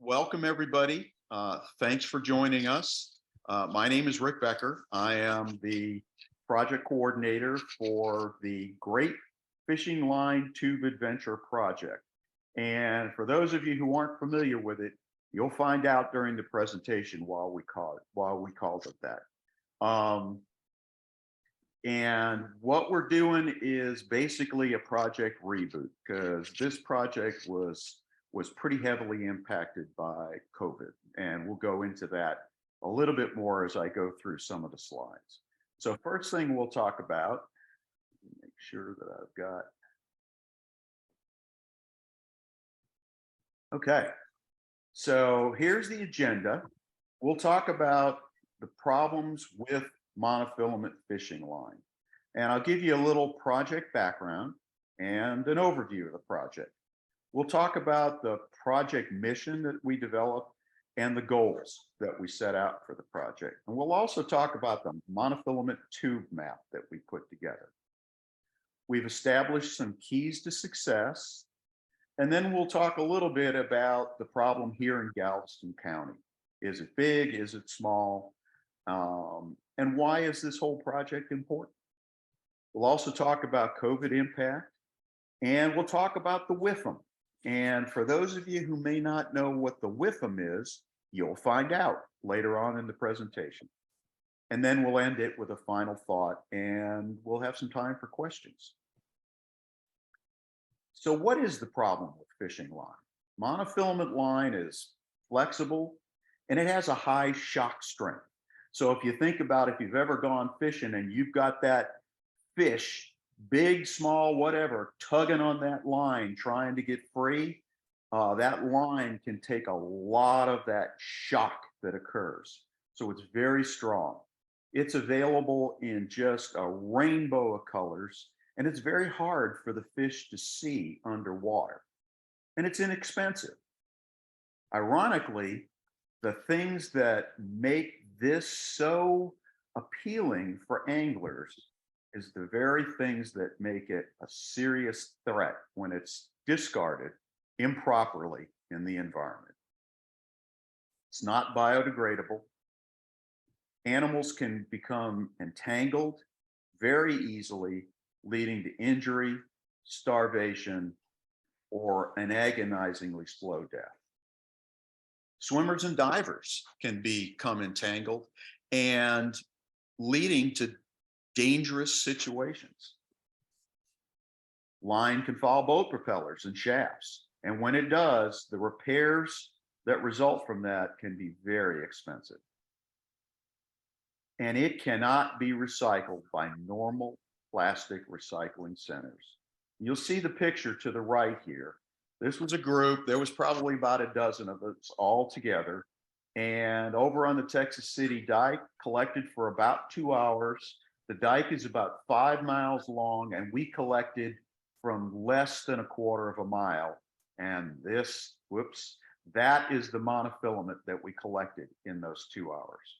Welcome, everybody. Thanks for joining us. My name is Rick Becker. I am the project coordinator for the Great Fishing Line Tube Adventure project. And for those of you who aren't familiar with it, you'll find out during the presentation why we called it that. And what we're doing is basically a project reboot, because this project was pretty heavily impacted by COVID. And we'll go into that a little bit more as I go through some of the slides. So first thing we'll talk about, make sure that I've got. Okay, so here's the agenda. We'll talk about the problems with monofilament fishing line. And I'll give you a little project background and an overview of the project. We'll talk about the project mission that we developed and the goals that we set out for the project. And we'll also talk about the monofilament tube map that we put together. We've established some keys to success. And then we'll talk a little bit about the problem here in Galveston County. Is it big? Is it small? And why is this whole project important? We'll also talk about COVID impact, and we'll talk about the WIFM. And for those of you who may not know what the WIFM is, you'll find out later on in the presentation. And then we'll end it with a final thought, and we'll have some time for questions. So what is the problem with fishing line? Monofilament line is flexible, and it has a high shock strength. So if you think about if you've ever gone fishing and you've got that fish, big, small, whatever, tugging on that line, trying to get free, that line can take a lot of that shock that occurs. So it's very strong. It's available in just a rainbow of colors, and it's very hard for the fish to see underwater. And it's inexpensive. Ironically, the things that make this so appealing for anglers is the very things that make it a serious threat when it's discarded improperly in the environment. It's not biodegradable. Animals can become entangled very easily, leading to injury, starvation, or an agonizingly slow death. Swimmers and divers can become entangled and leading to dangerous situations. Line can foul boat propellers and shafts. And when it does, the repairs that result from that can be very expensive. And it cannot be recycled by normal plastic recycling centers. You'll see the picture to the right here. This was a group, there was probably about a dozen of us all together. And over on the Texas City dike, collected for about 2 hours. The dike is about 5 miles long, and we collected from less than a quarter of a mile. And this, that is the monofilament that we collected in those 2 hours.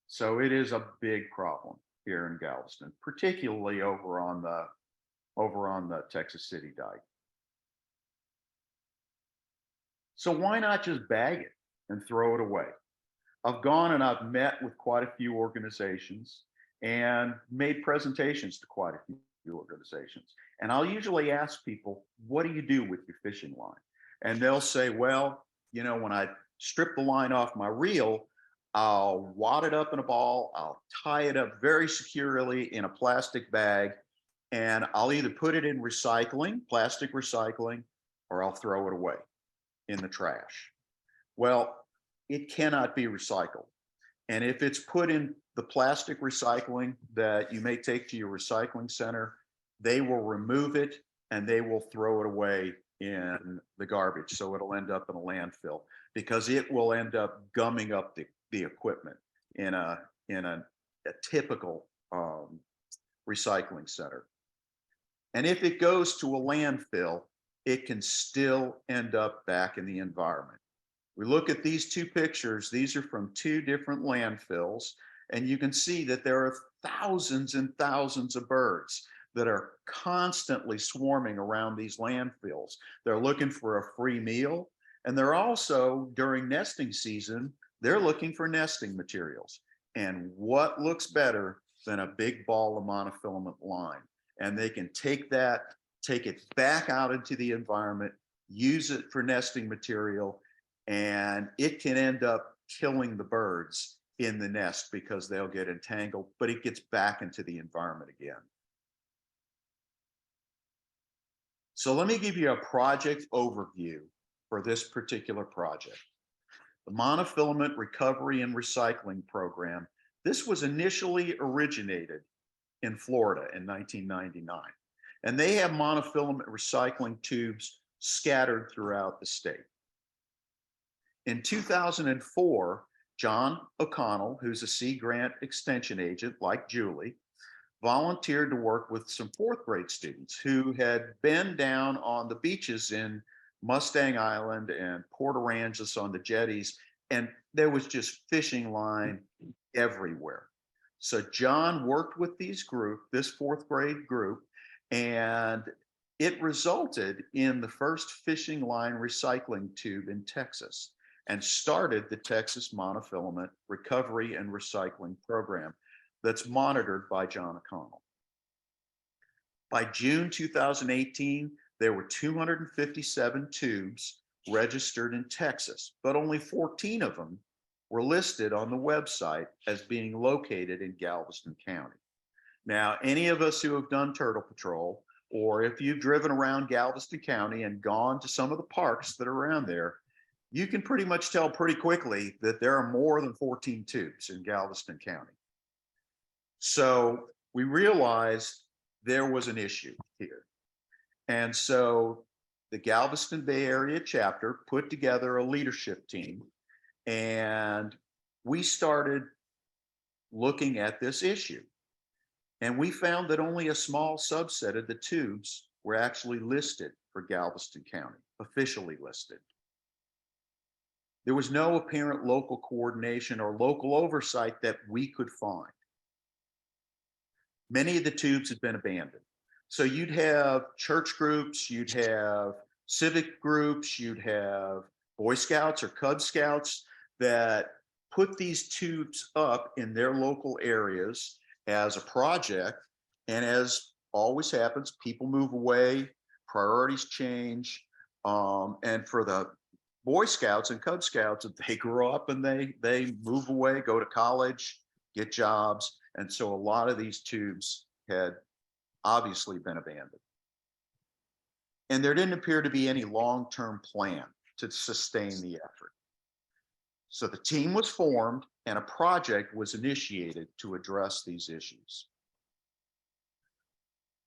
So it is a big problem here in Galveston, particularly over on the Texas City dike. So why not just bag it and throw it away? I've gone and I've met with quite a few organizations and made presentations to quite a few organizations. And I'll usually ask people, what do you do with your fishing line? And they'll say, well, you know, when I strip the line off my reel, I'll wad it up in a ball, I'll tie it up very securely in a plastic bag, and I'll either put it in recycling, plastic recycling, or I'll throw it away in the trash. Well, it cannot be recycled. And if it's put in the plastic recycling that you may take to your recycling center, they will remove it and they will throw it away in the garbage. So it'll end up in a landfill because it will end up gumming up the equipment in a typical recycling center. And if it goes to a landfill, it can still end up back in the environment. We look at these two pictures. These are from two different landfills, and you can see that there are thousands and thousands of birds that are constantly swarming around these landfills. They're looking for a free meal. And they're also, during nesting season, they're looking for nesting materials. And what looks better than a big ball of monofilament line? And they can take that, take it back out into the environment, use it for nesting material, and it can end up killing the birds in the nest because they'll get entangled, but it gets back into the environment again. So let me give you a project overview for this particular project. The Monofilament Recovery and Recycling Program, this was initially originated in Florida in 1999. And they have monofilament recycling tubes scattered throughout the state. In 2004, John O'Connell, who's a Sea Grant extension agent like Julie, volunteered to work with some fourth grade students who had been down on the beaches in Mustang Island and Port Aransas on the jetties, and there was just fishing line everywhere. So John worked with this fourth grade group, and it resulted in the first fishing line recycling tube in Texas and started the Texas Monofilament Recovery and Recycling Program that's monitored by John O'Connell. By June 2018, there were 257 tubes registered in Texas, but only 14 of them were listed on the website as being located in Galveston County. Now, any of us who have done Turtle Patrol, or if you've driven around Galveston County and gone to some of the parks that are around there, you can pretty much tell pretty quickly that there are more than 14 tubes in Galveston County. So we realized there was an issue here. And so the Galveston Bay Area chapter put together a leadership team, and we started looking at this issue. And we found that only a small subset of the tubes were actually listed for Galveston County, officially listed. There was no apparent local coordination or local oversight that we could find. Many of the tubes had been abandoned. So you'd have church groups, you'd have civic groups, you'd have Boy Scouts or Cub Scouts that put these tubes up in their local areas as a project. And as always happens, people move away, priorities change. And for the Boy Scouts and Cub Scouts, they grow up and they move away, go to college, get jobs. And so a lot of these tubes had obviously been abandoned. And there didn't appear to be any long-term plan to sustain the effort. So the team was formed and a project was initiated to address these issues.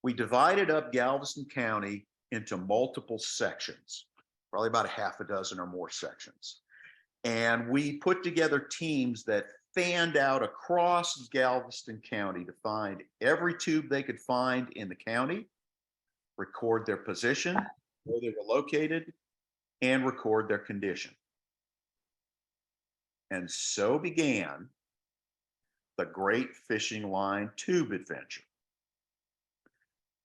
We divided up Galveston County into multiple sections, probably about a half a dozen or more sections. And we put together teams that fanned out across Galveston County to find every tube they could find in the county, record their position, where they were located, and record their condition. And so began the Great Fishing Line Tube Adventure.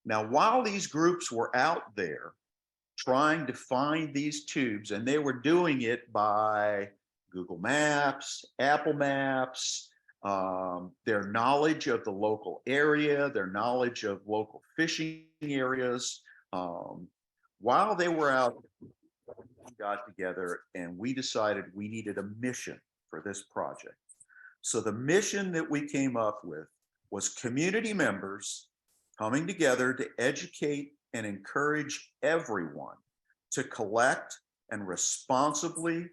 Now, while these groups were out there trying to find these tubes, and they were doing it by Google Maps, Apple Maps, their knowledge of the local area, their knowledge of local fishing areas. While they were out, we got together and we decided we needed a mission for this project. So the mission that we came up with was community members coming together to educate and encourage everyone to collect and responsibly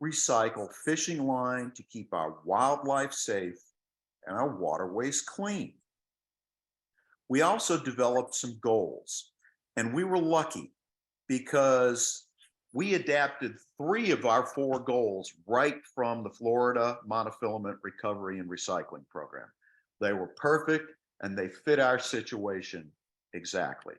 recycle fishing line to keep our wildlife safe and our waterways clean. We also developed some goals, and we were lucky because we adapted 3 of our 4 goals right from the Florida Monofilament Recovery and Recycling Program. They were perfect and they fit our situation exactly.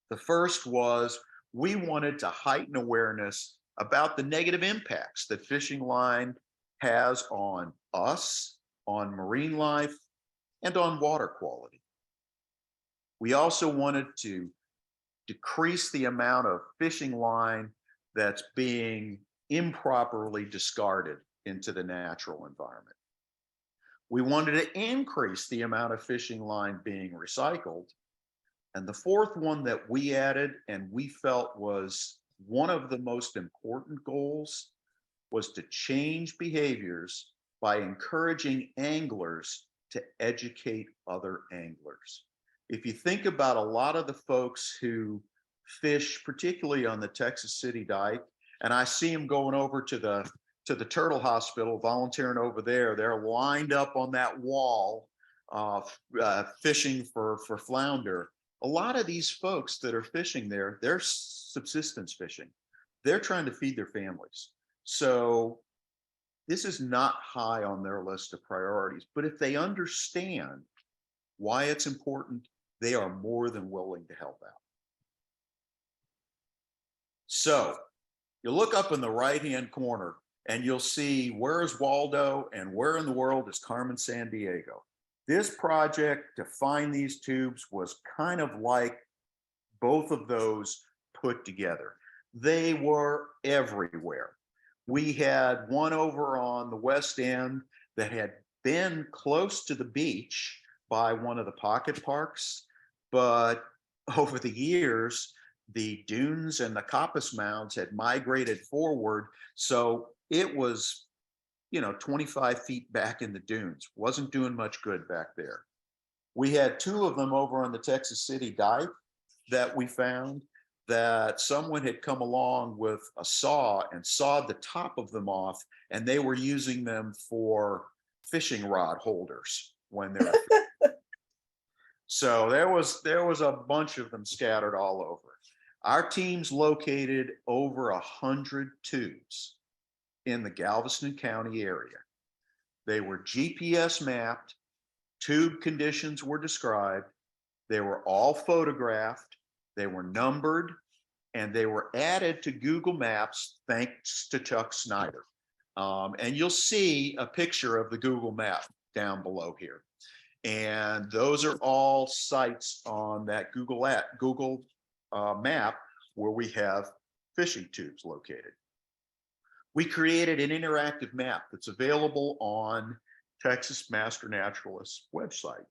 The first was we wanted to heighten awareness about the negative impacts that fishing line has on us, on marine life, and on water quality. We also wanted to decrease the amount of fishing line that's being improperly discarded into the natural environment. We wanted to increase the amount of fishing line being recycled. And the fourth one that we added and we felt was one of the most important goals was to change behaviors by encouraging anglers to educate other anglers. If you think about a lot of the folks who fish, particularly on the Texas City Dike, and I see them going over to the turtle hospital, volunteering over there. They're lined up on that wall, fishing for flounder. A lot of these folks that are fishing there, they're subsistence fishing. They're trying to feed their families. So this is not high on their list of priorities, but if they understand why it's important, they are more than willing to help out. So you look up in the right-hand corner and you'll see where's Waldo and where in the world is Carmen Sandiego. This project to find these tubes was kind of like both of those put together. They were everywhere. We had one over on the west end that had been close to the beach by one of the pocket parks, but over the years, the dunes and the coppice mounds had migrated forward. So it was, 25 feet back in the dunes. Wasn't doing much good back there. We had two of them over on the Texas City Dike that we found that someone had come along with a saw and sawed the top of them off, and they were using them for fishing rod holders when they were so there was a bunch of them scattered all over. Our teams located over 100 tubes in the Galveston County area. They were GPS mapped, tube conditions were described, they were all photographed, they were numbered, and they were added to Google Maps thanks to Chuck Snyder. And you'll see a picture of the Google map down below here. And those are all sites on that Google map where we have fishing tubes located. We created an interactive map that's available on Texas Master Naturalist's website.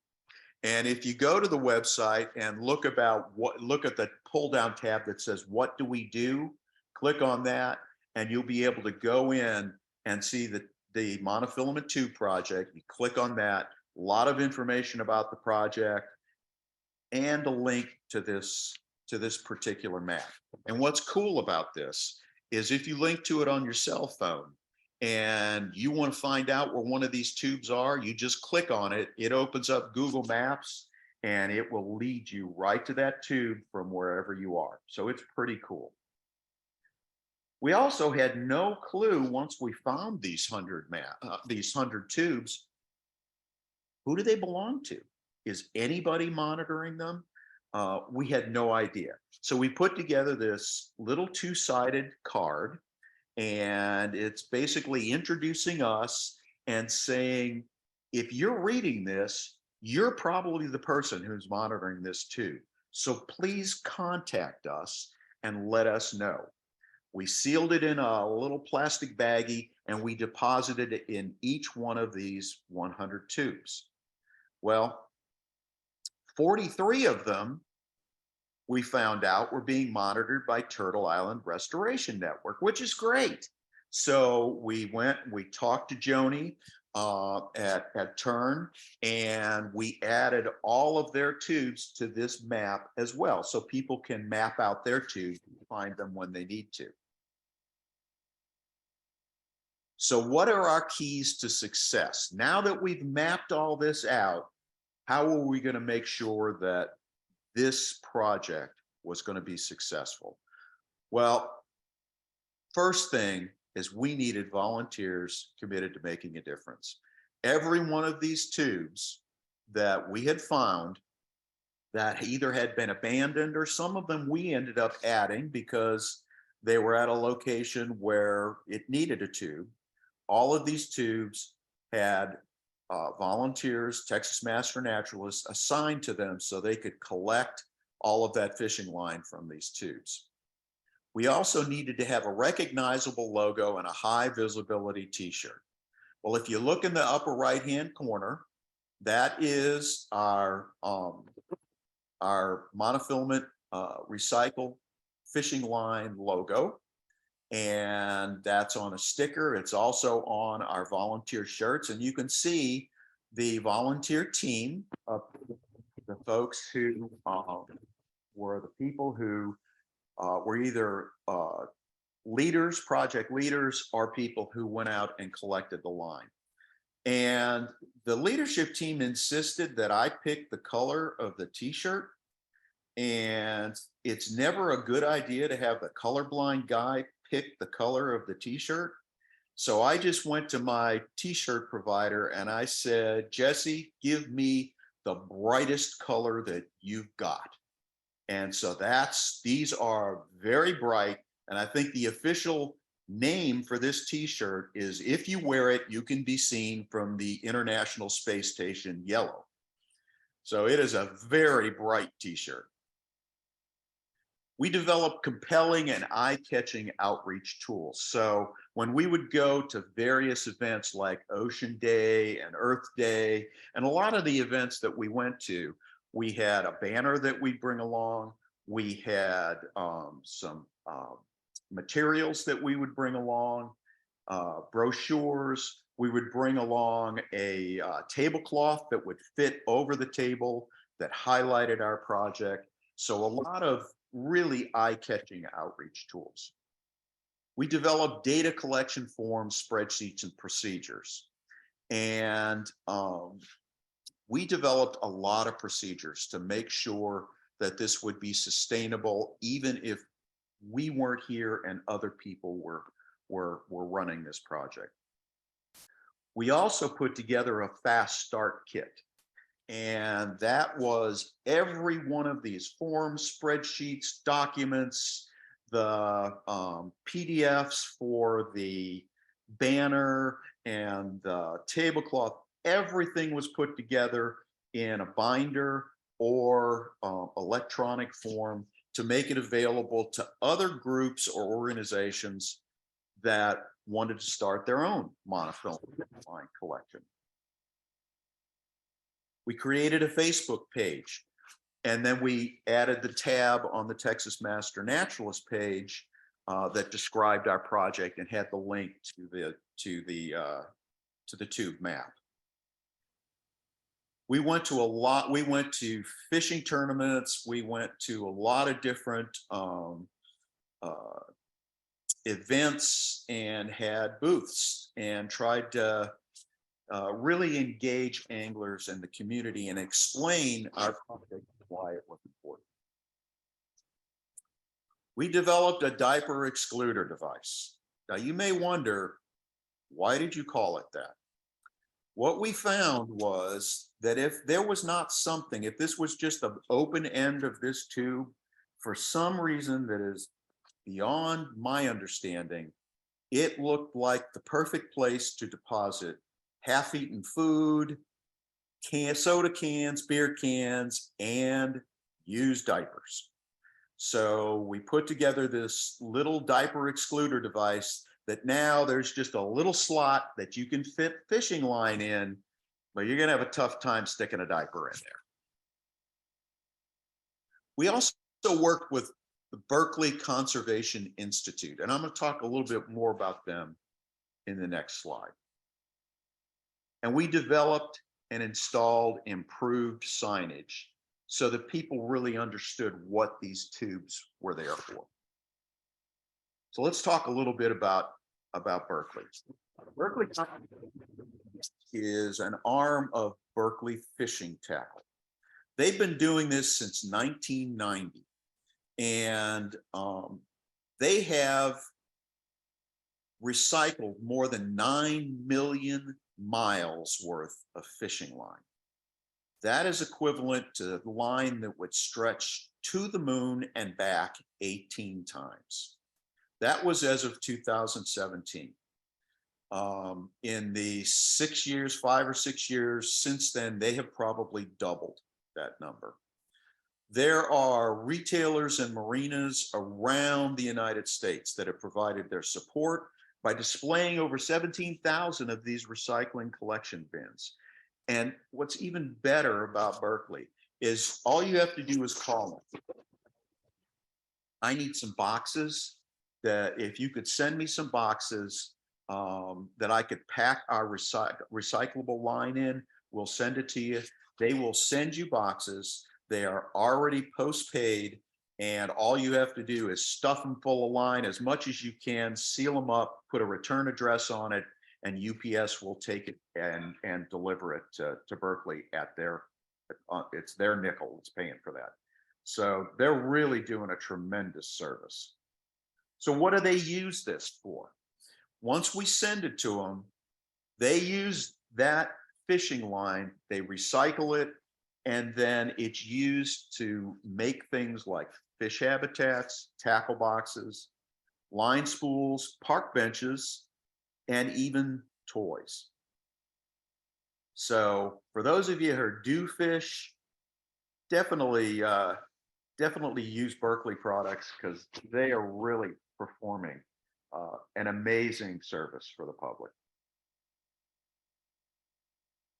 And if you go to the website and look at the pull down tab that says, what do we do? Click on that and you'll be able to go in and see the monofilament tube project. You click on that, a lot of information about the project and a link to this particular map. And what's cool about this is if you link to it on your cell phone and you want to find out where one of these tubes are, you just click on it. It opens up Google Maps and it will lead you right to that tube from wherever you are. So it's pretty cool. We also had no clue once we found these 100 tubes, who do they belong to? Is anybody monitoring them? We had no idea. So we put together this little two-sided card, and it's basically introducing us and saying, if you're reading this, you're probably the person who's monitoring this too. So please contact us and let us know. We sealed it in a little plastic baggie and we deposited it in each one of these 100 tubes. Well, 43 of them we found out were being monitored by Turtle Island Restoration Network, which is great. So we talked to Joni at Turn, and we added all of their tubes to this map as well. So people can map out their tubes and find them when they need to. So what are our keys to success? Now that we've mapped all this out, how are we going to make sure that this project was going to be successful? Well, first thing is we needed volunteers committed to making a difference. Every one of these tubes that we had found that either had been abandoned or some of them we ended up adding because they were at a location where it needed a tube. All of these tubes had volunteers, Texas Master Naturalists assigned to them so they could collect all of that fishing line from these tubes. We also needed to have a recognizable logo and a high visibility t-shirt. Well, if you look in the upper right-hand corner, that is our monofilament recycled fishing line logo. And that's on a sticker. It's also on our volunteer shirts. And you can see the volunteer team of the folks who were the people who were either leaders, project leaders, or people who went out and collected the line. And the leadership team insisted that I pick the color of the t-shirt. And it's never a good idea to have the colorblind guy pick the color of the t-shirt. So I just went to my t-shirt provider and I said, Jesse, give me the brightest color that you've got. And so these are very bright. And I think the official name for this t-shirt is, if you wear it, you can be seen from the International Space Station yellow. So it is a very bright t-shirt. We developed compelling and eye-catching outreach tools. So when we would go to various events like Ocean Day and Earth Day, and a lot of the events that we went to, we had a banner that we bring along. We had some materials that we would bring along, brochures. We would bring along a tablecloth that would fit over the table that highlighted our project. So a lot of really eye-catching outreach tools. We developed data collection forms, spreadsheets, and procedures. And we developed a lot of procedures to make sure that this would be sustainable, even if we weren't here and other people were running this project. We also put together a fast start kit. And that was every one of these forms, spreadsheets, documents, the PDFs for the banner and the tablecloth. Everything was put together in a binder or electronic form to make it available to other groups or organizations that wanted to start their own monofilament line collection. We created a Facebook page, and then we added the tab on the Texas Master Naturalist page that described our project and had the link to the tube map. We went to fishing tournaments. We went to a lot of different events and had booths and tried to really engage anglers and the community and explain our project, why it was important. We developed a diaper excluder device. Now you may wonder, why did you call it that? What we found was that if there was not something, if this was just the open end of this tube, for some reason that is beyond my understanding, it looked like the perfect place to deposit half-eaten food, soda cans, beer cans, and used diapers. So we put together this little diaper excluder device that now there's just a little slot that you can fit fishing line in, but you're gonna have a tough time sticking a diaper in there. We also worked with the Berkeley Conservation Institute, and I'm gonna talk a little bit more about them in the next slide. And we developed and installed improved signage so that people really understood what these tubes were there for. So let's talk a little bit about Berkeley. Berkeley is an arm of Berkeley Fishing Tackle. They've been doing this since 1990, and they have recycled more than 9 million miles worth of fishing line. That is equivalent to the line that would stretch to the moon and back 18 times. That was as of 2017. In the 5 or 6 years since then, they have probably doubled that number. There are retailers and marinas around the United States that have provided their support by displaying over 17,000 of these recycling collection bins. And what's even better about Berkeley is all you have to do is call them. I need some boxes. That if you could send me some boxes that I could pack our recyclable line in, we'll send it to you. They will send you boxes. They are already post-paid, and all you have to do is stuff them full of line as much as you can, seal them up, put a return address on it, and UPS will take it and deliver it to Berkeley at their, it's their nickel, it's paying for that. So they're really doing a tremendous service. So what do they use this for? Once we send it to them, they use that fishing line, they recycle it, and then it's used to make things like fish habitats, tackle boxes, line spools, park benches, and even toys. So for those of you who do fish, definitely use Berkeley products because they are really performing an amazing service for the public.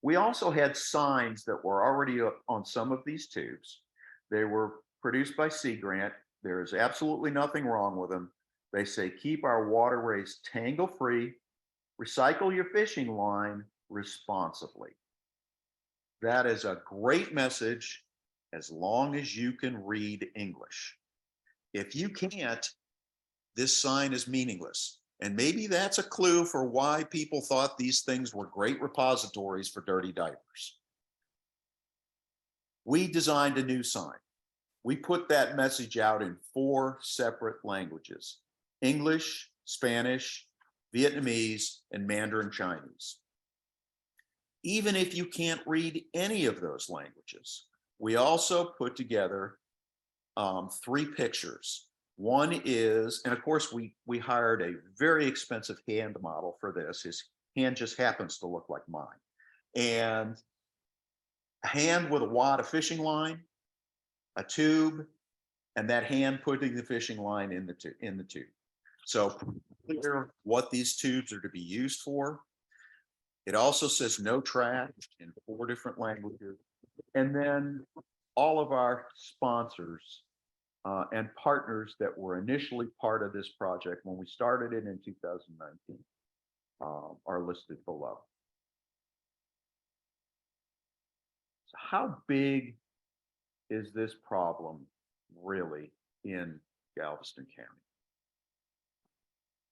We also had signs that were already on some of these tubes. They were produced by Sea Grant. There's absolutely nothing wrong with them. They say, keep our waterways tangle-free, recycle your fishing line responsibly. That is a great message as long as you can read English. If you can't, this sign is meaningless. And maybe that's a clue for why people thought these things were great repositories for dirty diapers. We designed a new sign. We put that message out in 4 separate languages: English, Spanish, Vietnamese, and Mandarin Chinese. Even if you can't read any of those languages, we also put together 3 pictures. One is, and of course, we hired a very expensive hand model for this. His hand just happens to look like mine. And a hand with a wad of fishing line, a tube, and that hand putting the fishing line in the tube. So clear what these tubes are to be used for. It also says no trash in 4 different languages. And then all of our sponsors and partners that were initially part of this project when we started it in 2019 are listed below. So how big is this problem really in Galveston County?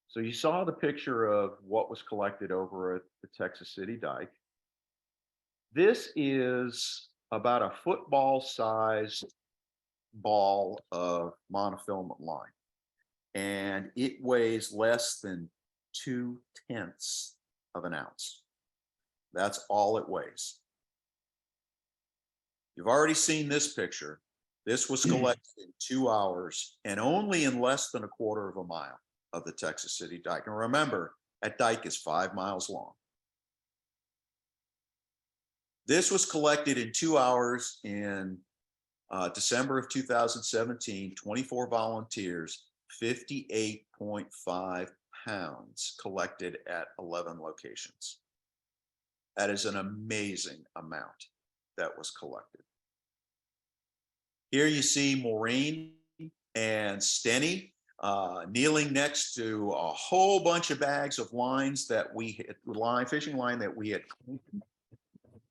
So you saw the picture of what was collected over at the Texas City Dike. This is about a football-sized ball of monofilament line, and it weighs less than 0.2 of an ounce. That's all it weighs. You've already seen this picture. This was collected in 2 hours and only in less than 1/4 mile of the Texas City Dike. And remember, that dike is 5 miles long. This was collected in 2 hours in December of 2017, 24 volunteers, 58.5 pounds collected at 11 locations. That is an amazing amount that was collected. Here you see Maureen and Stenny kneeling next to a whole bunch of bags of lines that we had, fishing line that we had,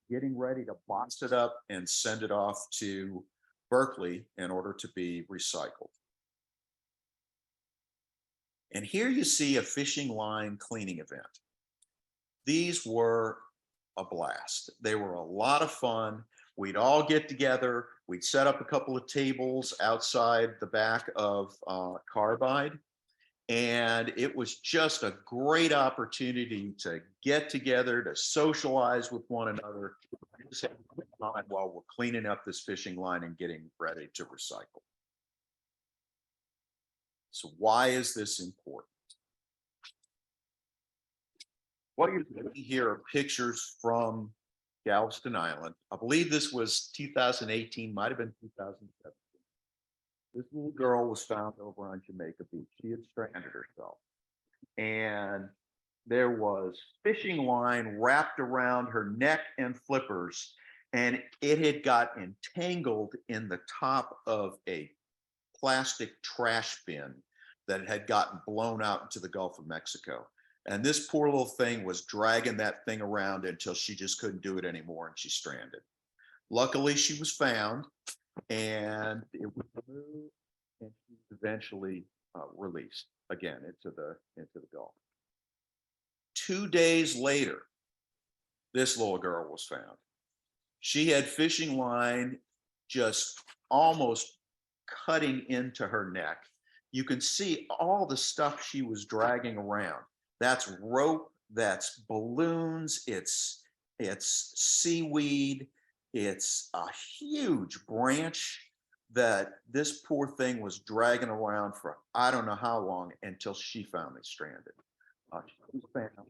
getting ready to box it up and send it off to Berkeley in order to be recycled. And here you see a fishing line cleaning event. These were a blast. They were a lot of fun. We'd all get together. We'd set up a couple of tables outside the back of Carbide. And it was just a great opportunity to get together, to socialize with one another, while we're cleaning up this fishing line and getting ready to recycle. So why is this important? What you're seeing here are pictures from Galveston Island. I believe this was 2018, might have been 2017. This little girl was found over on Jamaica Beach. She had stranded herself. And there was fishing line wrapped around her neck and flippers, and it had got entangled in the top of a plastic trash bin that had gotten blown out into the Gulf of Mexico. And this poor little thing was dragging that thing around until she just couldn't do it anymore and she stranded. Luckily, she was found and it was removed, and she was eventually released again into the Gulf. 2 days later, this little girl was found. She had fishing line just almost cutting into her neck. You can see all the stuff she was dragging around. That's rope, that's balloons, it's seaweed, it's a huge branch that this poor thing was dragging around for I don't know how long until she finally stranded. She was found.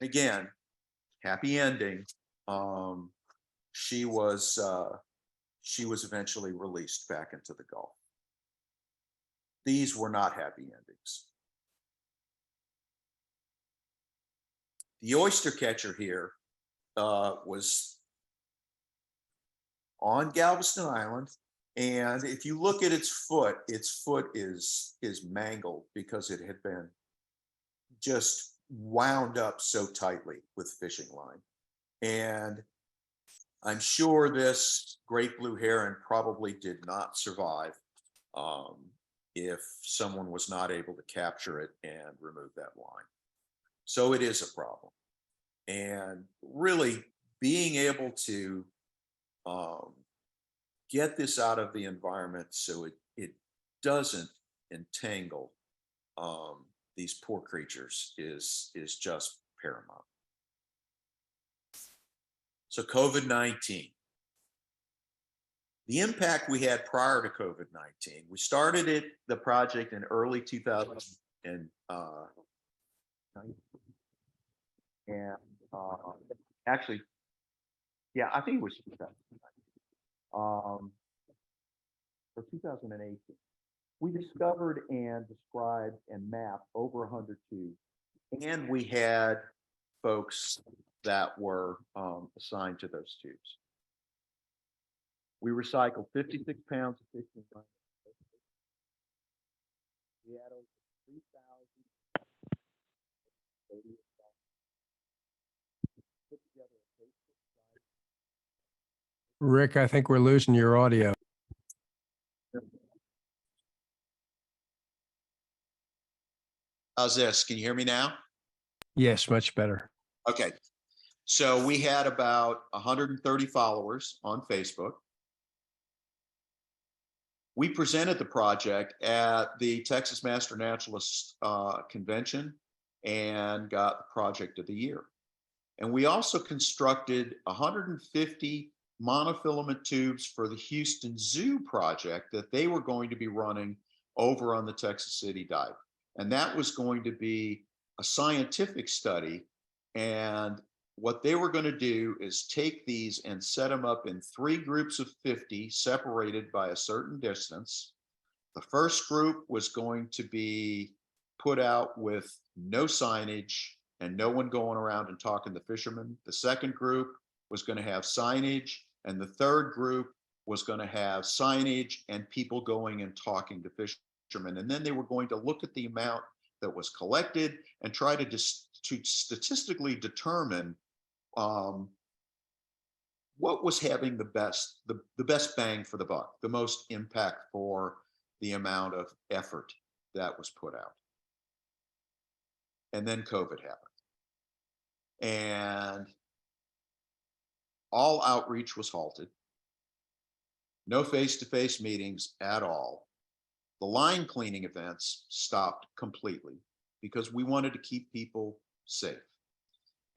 Again, happy ending. She was eventually released back into the Gulf. These were not happy endings. The oyster catcher here was on Galveston Island, and if you look at its foot is mangled because it had been just wound up so tightly with fishing line. And I'm sure this great blue heron probably did not survive if someone was not able to capture it and remove that line. So it is a problem. And really being able to get this out of the environment so it doesn't entangle these poor creatures is just paramount. So COVID-19. The impact we had prior to COVID-19, we started the project in early 2000 and actually, yeah, I think it was 2019. For 2018. We discovered and described and mapped over 100 tubes, and we had folks that were assigned to those tubes. We recycled 56 pounds of fishing line. We had over 3,000 put together a Facebook site. Rick, I think we're losing your audio. How's this? Can you hear me now? Yes, much better. Okay. So we had about 130 followers on Facebook. We presented the project at the Texas Master Naturalist Convention and got the Project of the Year. And we also constructed 150 monofilament tubes for the Houston Zoo project that they were going to be running over on the Texas City Dive. And that was going to be a scientific study. And what they were going to do is take these and set them up in 3 groups of 50 separated by a certain distance. The first group was going to be put out with no signage and no one going around and talking to fishermen. The second group was going to have signage, and the third group was going to have signage and people going and talking to fishermen. And then they were going to look at the amount that was collected and try to statistically determine what was having the best bang for the buck, the most impact for the amount of effort that was put out. And then COVID happened. And all outreach was halted. No face-to-face meetings at all. The line cleaning events stopped completely because we wanted to keep people safe.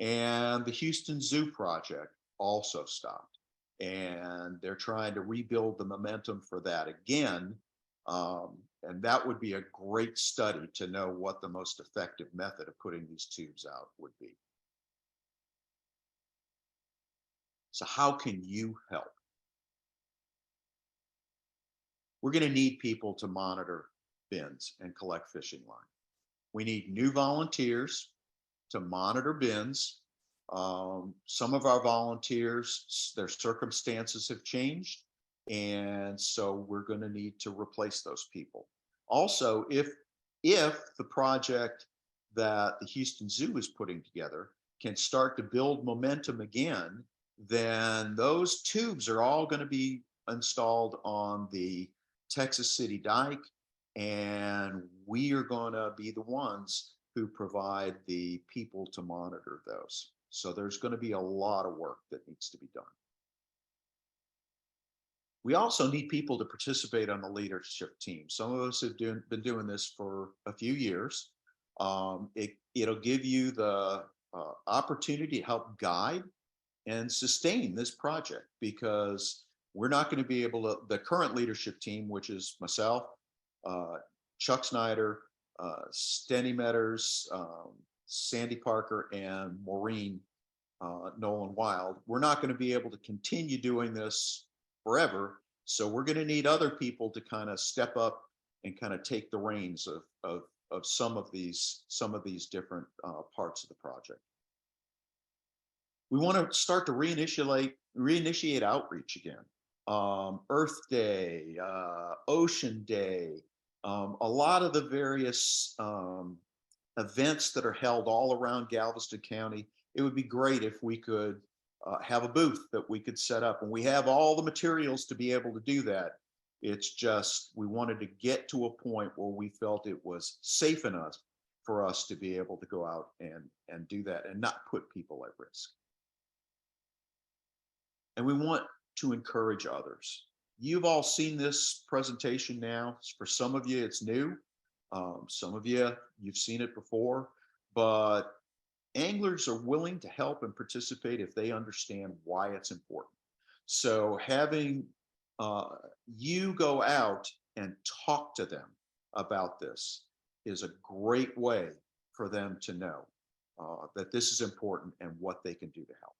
And the Houston Zoo project also stopped. And they're trying to rebuild the momentum for that again. And that would be a great study to know what the most effective method of putting these tubes out would be. So how can you help? We're going to need people to monitor bins and collect fishing line. We need new volunteers to monitor bins. Some of our volunteers, their circumstances have changed, and so we're going to need to replace those people. Also, if the project that the Houston Zoo is putting together can start to build momentum again, then those tubes are all going to be installed on the Texas City Dike, and we are going to be the ones who provide the people to monitor those. So there's going to be a lot of work that needs to be done. We also need people to participate on the leadership team. Some of us have been doing this for a few years. It'll give you the opportunity to help guide and sustain this project, because we're not going to be able to, the current leadership team, which is myself, Chuck Snyder, Stenny Metters, Sandy Parker, and Maureen Nolan Wild, we're not going to be able to continue doing this forever. So we're going to need other people to kind of step up and kind of take the reins of some of these different parts of the project. We want to start to reinitiate outreach again. Earth Day, Ocean Day, a lot of the various events that are held all around Galveston County. It would be great if we could have a booth that we could set up, and we have all the materials to be able to do that. It's just, we wanted to get to a point where we felt it was safe enough for us to be able to go out and do that and not put people at risk. And we want to encourage others. You've all seen this presentation now. For some of you, it's new. Some of you, you've seen it before, but anglers are willing to help and participate if they understand why it's important. So having you go out and talk to them about this is a great way for them to know that this is important and what they can do to help.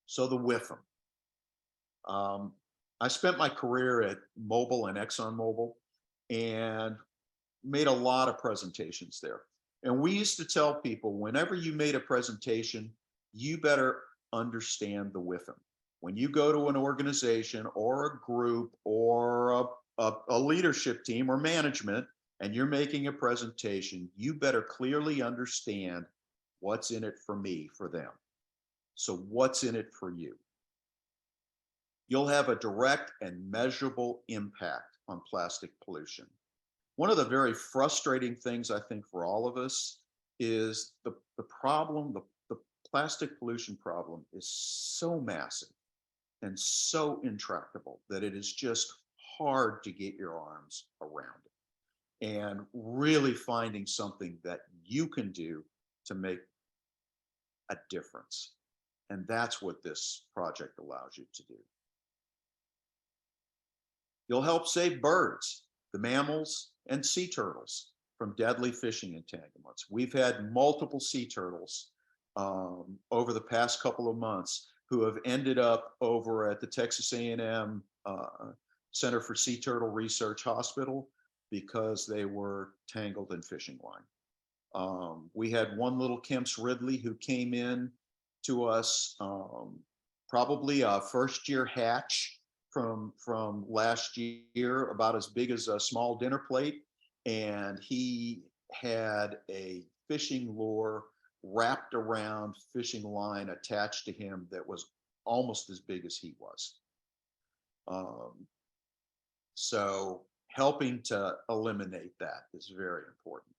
So the WIFM. I spent my career at Mobil and ExxonMobil and made a lot of presentations there. And we used to tell people, whenever you made a presentation, you better understand the WIFM. When you go to an organization or a group or a leadership team or management, and you're making a presentation, you better clearly understand what's in it for me, for them. So what's in it for you? You'll have a direct and measurable impact on plastic pollution. One of the very frustrating things, I think, for all of us is the problem, the plastic pollution problem is so massive and so intractable that it is just hard to get your arms around it. And really finding something that you can do to make a difference. And that's what this project allows you to do. You'll help save birds, the mammals, and sea turtles from deadly fishing entanglements. We've had multiple sea turtles over the past couple of months who have ended up over at the Texas A&M Center for Sea Turtle Research Hospital because they were tangled in fishing line. We had one little Kemp's Ridley who came in to us, probably a first-year hatch from last year, about as big as a small dinner plate, and he had a fishing lure wrapped around fishing line attached to him that was almost as big as he was. So helping to eliminate that is very important.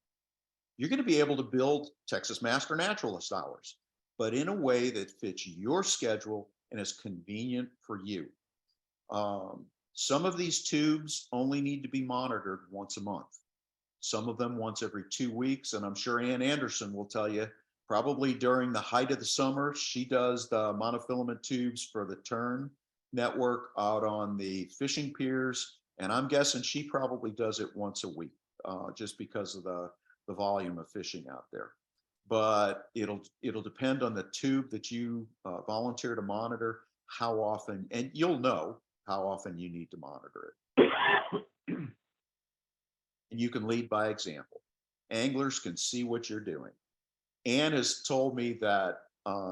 You're going to be able to build Texas Master Naturalist hours, but in a way that fits your schedule and is convenient for you. Some of these tubes only need to be monitored once a month. Some of them once every 2 weeks. And I'm sure Ann Anderson will tell you, probably during the height of the summer, she does the monofilament tubes for the Turn network out on the fishing piers. And I'm guessing she probably does it once a week, just because of the volume of fishing out there. but it'll depend on the tube that you volunteer to monitor, how often, and you'll know how often you need to monitor it. And you can lead by example. Anglers can see what you're doing. Ann has told me that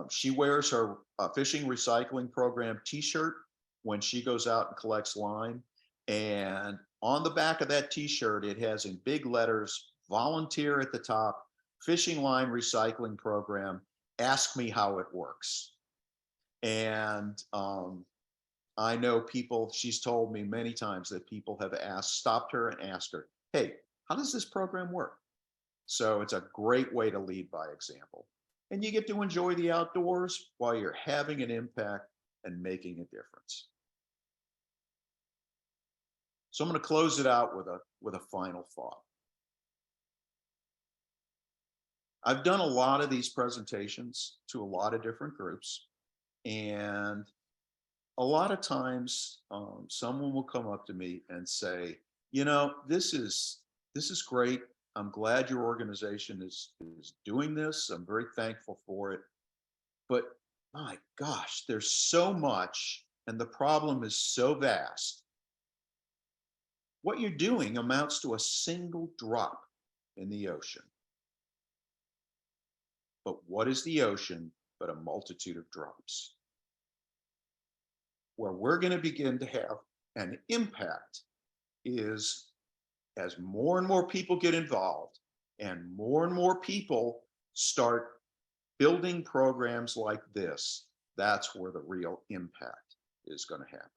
she wears her fishing recycling program t-shirt when she goes out and collects line. And on the back of that t-shirt, it has in big letters, volunteer at the top, fishing line recycling program, ask me how it works. And I know people, she's told me many times that people have stopped her and asked her, hey, how does this program work? So it's a great way to lead by example. And you get to enjoy the outdoors while you're having an impact and making a difference. So I'm going to close it out with a final thought. I've done a lot of these presentations to a lot of different groups, and a lot of times someone will come up to me and say, you know, this is great. I'm glad your organization is doing this. I'm very thankful for it. But my gosh, there's so much, and the problem is so vast. What you're doing amounts to a single drop in the ocean. But what is the ocean but a multitude of drops? Where we're going to begin to have an impact is as more and more people get involved and more people start building programs like this, that's where the real impact is going to happen.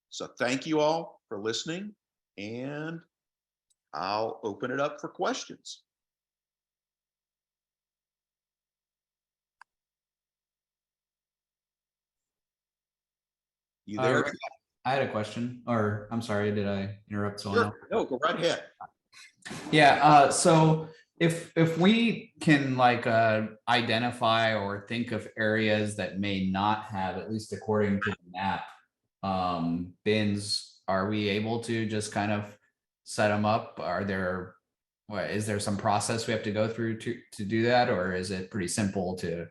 So thank you all for listening, and I'll open it up for questions. You there? I had a question, or I'm sorry, did I interrupt someone else? No, go right ahead. Yeah, so if we can like identify or think of areas that may not have, at least according to the map, bins, are we able to just kind of set them up? Is there some process we have to go through to do that, or is it pretty simple to?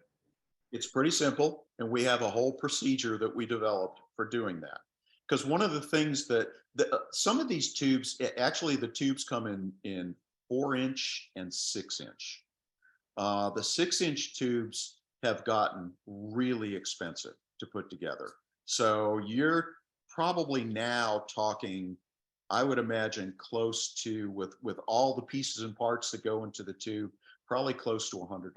It's pretty simple, and we have a whole procedure that we developed for doing that. Because one of the things that some of these tubes, actually the tubes come in 4-inch and 6-inch. The 6-inch tubes have gotten really expensive to put together. So you're probably now talking, I would imagine, close to, with all the pieces and parts that go into the tube, probably close to $100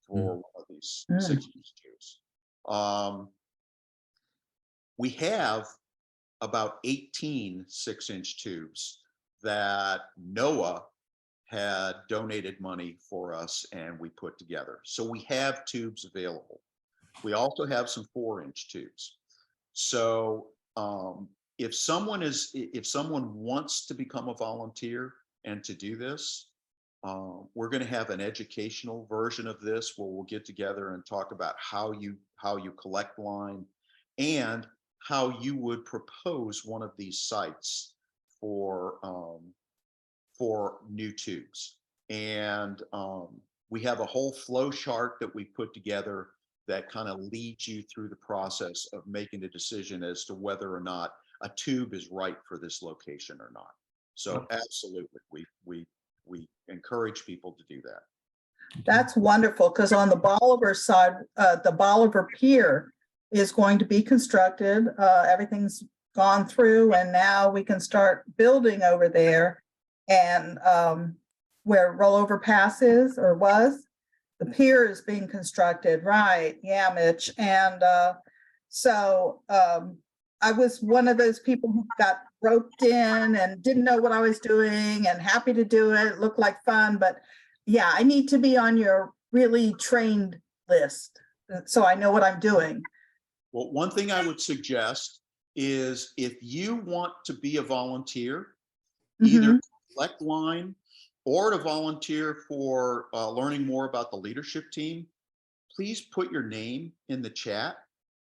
for one of these 6-inch tubes. We have about 18 6-inch tubes that NOAA had donated money for us and we put together. So we have tubes available. We also have some 4-inch tubes. So if someone wants to become a volunteer and to do this, we're going to have an educational version of this where we'll get together and talk about how you collect line and how you would propose one of these sites for new tubes. And we have a whole flow chart that we put together that kind of leads you through the process of making a decision as to whether or not a tube is right for this location or not. So absolutely, we encourage people to do that. That's wonderful, because on the Bolivar side, the Bolivar Pier is going to be constructed. Everything's gone through, and now we can start building over there. And where Rollover Pass is or was, the pier is being constructed, right? Yeah, Mitch. And so I was one of those people who got roped in and didn't know what I was doing and happy to do it. It looked like fun, but yeah, I need to be on your really trained list so I know what I'm doing. Well, one thing I would suggest is if you want to be a volunteer, either collect line or to volunteer for learning more about the leadership team, please put your name in the chat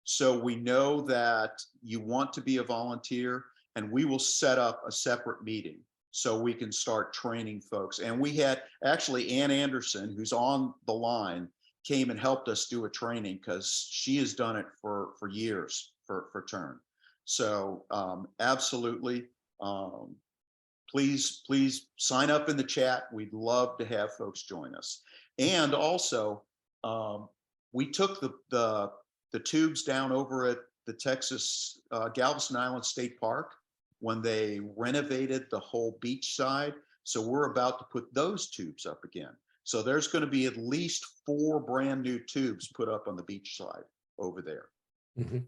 so we know that you want to be a volunteer, and we will set up a separate meeting so we can start training folks. And we had actually Ann Anderson, who's on the line, came and helped us do a training because she has done it for years for Turn. So absolutely, please sign up in the chat. We'd love to have folks join us. And also, we took the tubes down over at the Texas Galveston Island State Park when they renovated the whole beach side. So we're about to put those tubes up again. So there's going to be at least 4 brand new tubes put up on the beach side over there. Mhm.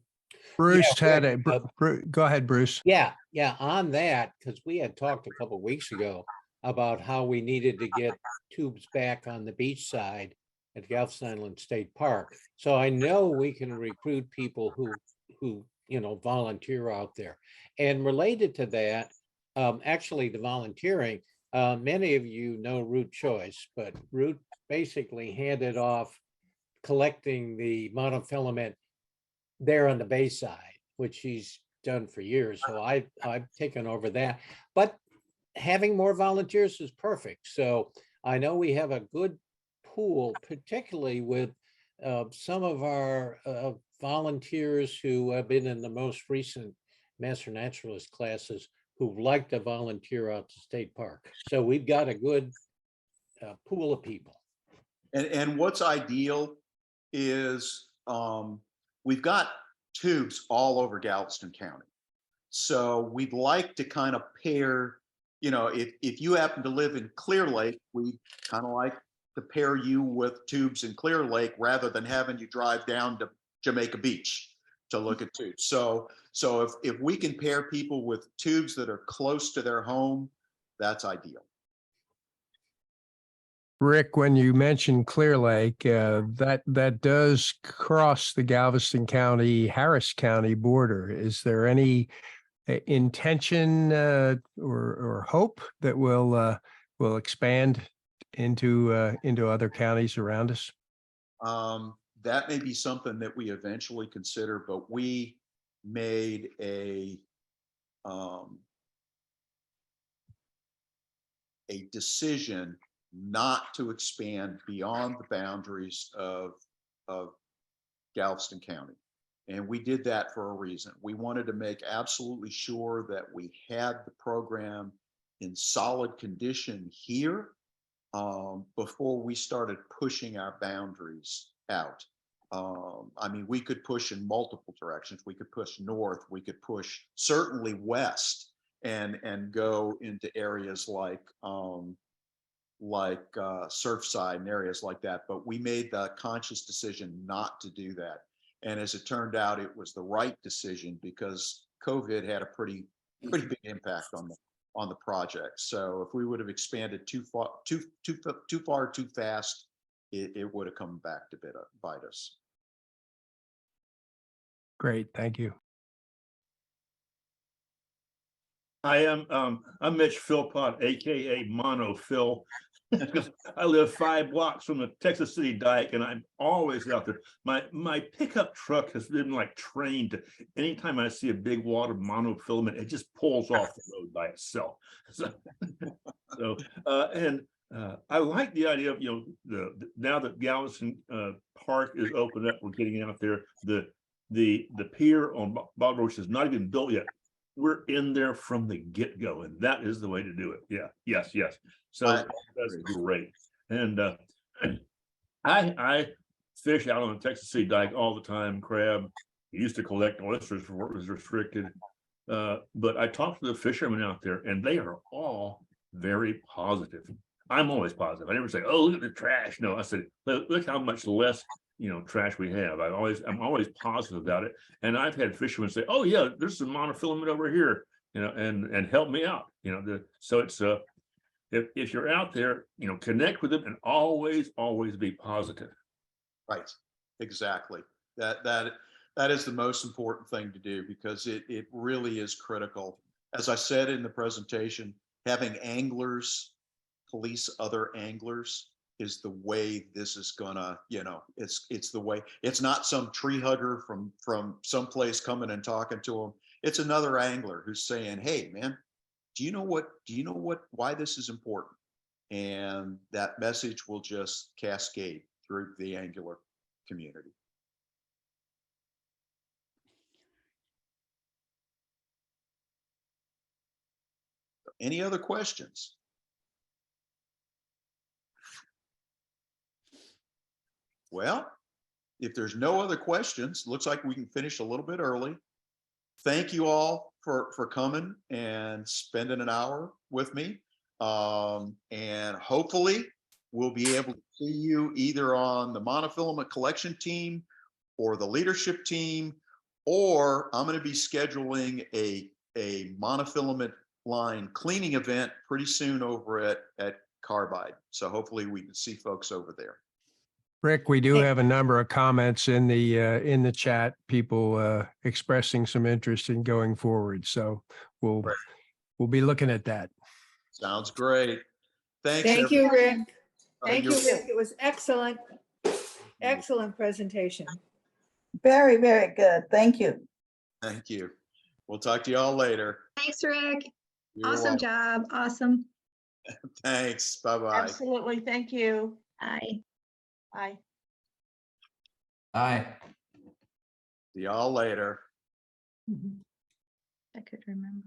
Bruce Yeah, had a, Rick, go ahead, Bruce. Yeah, on that, because we had talked a couple of weeks ago about how we needed to get tubes back on the beach side at Galveston Island State Park. So I know we can recruit people who volunteer out there. And related to that, actually the volunteering, many of you know Root Choice, but Root basically handed off collecting the monofilament there on the bay side, which he's done for years. So I've taken over that, but having more volunteers is perfect. So I know we have a good pool, particularly with some of our volunteers who have been in the most recent Master Naturalist classes who like to volunteer out to State Park. So we've got a good pool of people. And what's ideal is we've got tubes all over Galveston County. So we'd like to kind of pair, if you happen to live in Clear Lake, we kind of like to pair you with tubes in Clear Lake rather than having you drive down to Jamaica Beach to look at tubes. So if we can pair people with tubes that are close to their home, that's ideal. Rick, when you mentioned Clear Lake, that does cross the Galveston County, Harris County border. Is there any intention or hope that will expand into other counties around us? That may be something that we eventually consider, but we made a decision not to expand beyond the boundaries of Galveston County. And we did that for a reason. We wanted to make absolutely sure that we had the program in solid condition here before we started pushing our boundaries out. I mean, we could push in multiple directions. We could push north, we could push certainly west and go into areas like Surfside and areas like that. But we made the conscious decision not to do that. And as it turned out, it was the right decision because COVID had a pretty big impact on the project. So if we would have expanded too far, too fast, it would have come back to bite us. Great, thank you. I'm Mitch Philpott, aka Mono Phil, because I live 5 blocks from the Texas City Dike, and I'm always out there. My pickup truck has been like trained to anytime I see a big wad of monofilament, it just pulls off the road by itself. I like the idea of now that Galveston Park is opened up, we're getting out there. The pier on Bob Roach is not even built yet. We're in there from the get-go, and that is the way to do it. Yeah, yes. So that's great. And I fish out on the Texas City Dike all the time, crab. I used to collect oysters before it was restricted. But I talked to the fishermen out there, and they are all very positive. I'm always positive. I never say, "Oh, look at the trash." No, I said, "Look how much less trash we have." I'm always positive about it. And I've had fishermen say, "Oh yeah, there's some monofilament over here, and help me out." So it's if you're out there, connect with them and always be positive. Right, exactly. That is the most important thing to do because it really is critical. As I said in the presentation, having anglers police other anglers is the way this is gonna, it's the way. It's not some tree hugger from someplace coming and talking to them. It's another angler who's saying, "Hey man, do you know why this is important? And that message will just cascade through the Angular community. Any other questions? Well, if there's no other questions, looks like we can finish a little bit early. Thank you all for coming and spending an hour with me. And hopefully we'll be able to see you either on the monofilament collection team or the leadership team, or I'm going to be scheduling a monofilament line cleaning event pretty soon over at Carbide. So hopefully we can see folks over there. Rick, we do have a number of comments in the chat, people expressing some interest in going forward. So we'll be looking at that. Sounds great. Thanks. Thank you, Rick. Thank you, you're- Rick. It was excellent. Excellent presentation. Very, very good. Thank you. Thank you. We'll talk to you all later. Thanks, Rick. You're Awesome welcome. job. Awesome. Thanks. Bye-bye. Absolutely. Thank you. Bye. Bye. Aye. See y'all later. I could remember.